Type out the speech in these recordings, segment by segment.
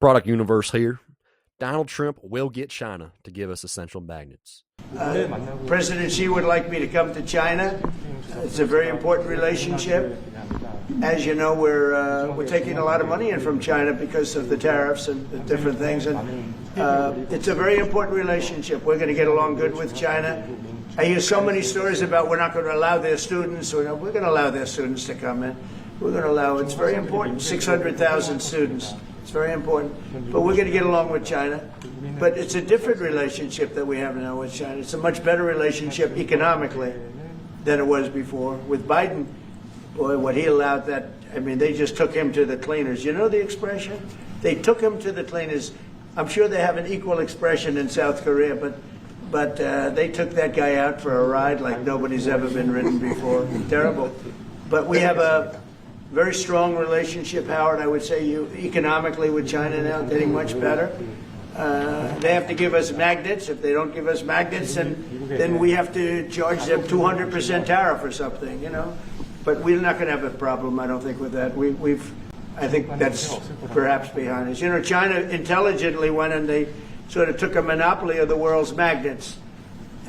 Product Universe here. Donald Trump will get China to give us essential magnets. President Xi would like me to come to China. It's a very important relationship. As you know, we're taking a lot of money in from China because of the tariffs and the different things, and it's a very important relationship. We're going to get along good with China. I hear so many stories about we're not going to allow their students, or we're going to allow their students to come in. We're going to allow, it's very important, 600,000 students. It's very important. But we're going to get along with China. But it's a different relationship that we have now with China. It's a much better relationship economically than it was before. With Biden, boy, what he allowed that, I mean, they just took him to the cleaners. You know the expression? They took him to the cleaners. I'm sure they have an equal expression in South Korea, but they took that guy out for a ride like nobody's ever been ridden before. Terrible. But we have a very strong relationship, Howard, I would say, economically with China now, getting much better. They have to give us magnets. If they don't give us magnets, then we have to charge them 200% tariff or something, you know. But we're not going to have a problem, I don't think, with that. I think that's perhaps behind us. You know, China intelligently went and they sort of took a monopoly of the world's magnets.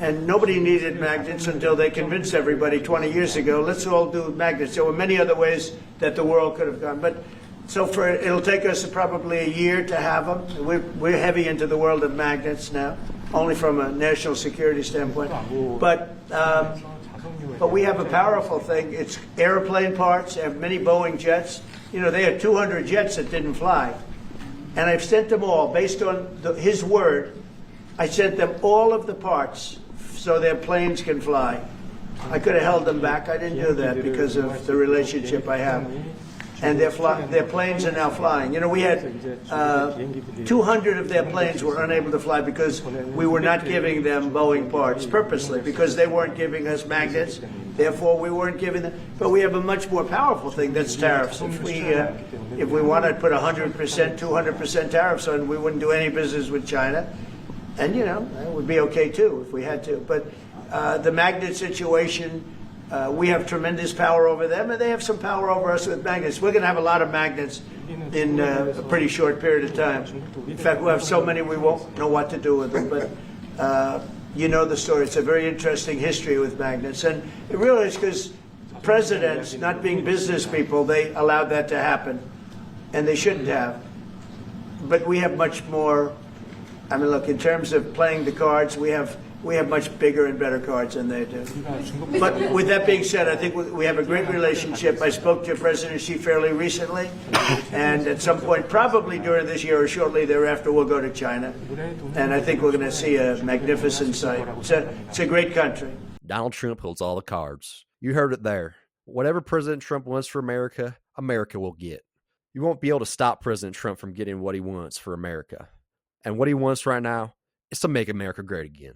And nobody needed magnets until they convinced everybody 20 years ago, let's all do magnets. There were many other ways that the world could have gone. But so it'll take us probably a year to have them. We're heavy into the world of magnets now, only from a national security standpoint. But we have a powerful thing. It's airplane parts. They have many Boeing jets. You know, they had 200 jets that didn't fly. And I've sent them all, based on his word, I sent them all of the parts so their planes can fly. I could have held them back. I didn't do that because of the relationship I have. And their planes are now flying. You know, we had 200 of their planes were unable to fly because we were not giving them Boeing parts purposely, because they weren't giving us magnets. Therefore, we weren't giving them. But we have a much more powerful thing, that's tariffs. If we wanted to put 100%, 200% tariffs on, we wouldn't do any business with China. And, you know, it would be okay, too, if we had to. But the magnet situation, we have tremendous power over them, and they have some power over us with magnets. We're going to have a lot of magnets in a pretty short period of time. In fact, we'll have so many we won't know what to do with them. But you know the story. It's a very interesting history with magnets. And it really is because presidents, not being business people, they allowed that to happen. And they shouldn't have. But we have much more. I mean, look, in terms of playing the cards, we have much bigger and better cards than they do. But with that being said, I think we have a great relationship. I spoke to President Xi fairly recently, and at some point, probably during this year or shortly thereafter, we'll go to China. And I think we're going to see a magnificent sight. It's a great country. Donald Trump holds all the cards. You heard it there. Whatever President Trump wants for America, America will get. You won't be able to stop President Trump from getting what he wants for America. And what he wants right now is to make America great again.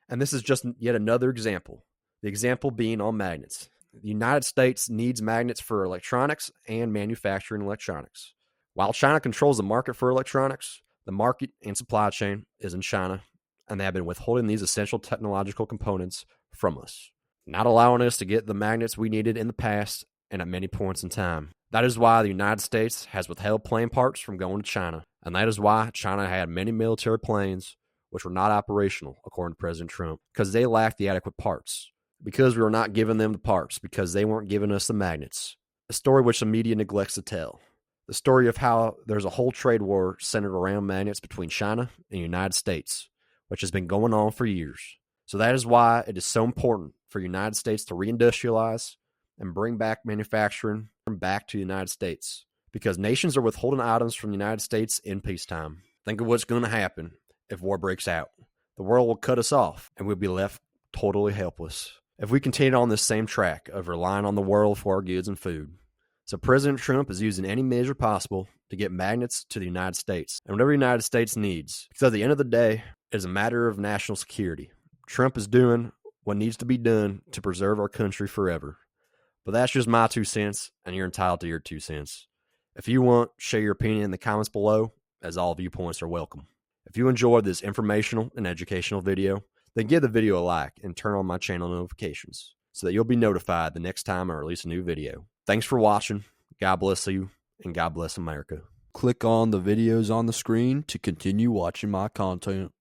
And this is just yet another example. The example being on magnets. The United States needs magnets for electronics and manufacturing electronics. While China controls the market for electronics, the market and supply chain is in China, and they have been withholding these essential technological components from us, not allowing us to get the magnets we needed in the past and at many points in time. That is why the United States has withheld plane parts from going to China, and that is why China had many military planes which were not operational, according to President Trump, because they lacked the adequate parts, because we were not giving them the parts, because they weren't giving us the magnets. A story which the media neglects to tell. The story of how there's a whole trade war centered around magnets between China and the United States, which has been going on for years. So that is why it is so important for the United States to reindustrialize and bring back manufacturing back to the United States, because nations are withholding items from the United States in peacetime. Think of what's going to happen if war breaks out. The world will cut us off, and we'll be left totally helpless if we continue on this same track of relying on the world for our goods and food. So President Trump is using any measure possible to get magnets to the United States, and whatever the United States needs, because at the end of the day, it is a matter of national security. Trump is doing what needs to be done to preserve our country forever. But that's just my 2 cents, and you're entitled to your 2 cents. If you want, share your opinion in the comments below, as all viewpoints are welcome. If you enjoyed this informational and educational video, then give the video a like and turn on my channel notifications so that you'll be notified the next time I release a new video. Thanks for watching. God bless you, and God bless America. click on the videos on the screen to continue watching my content.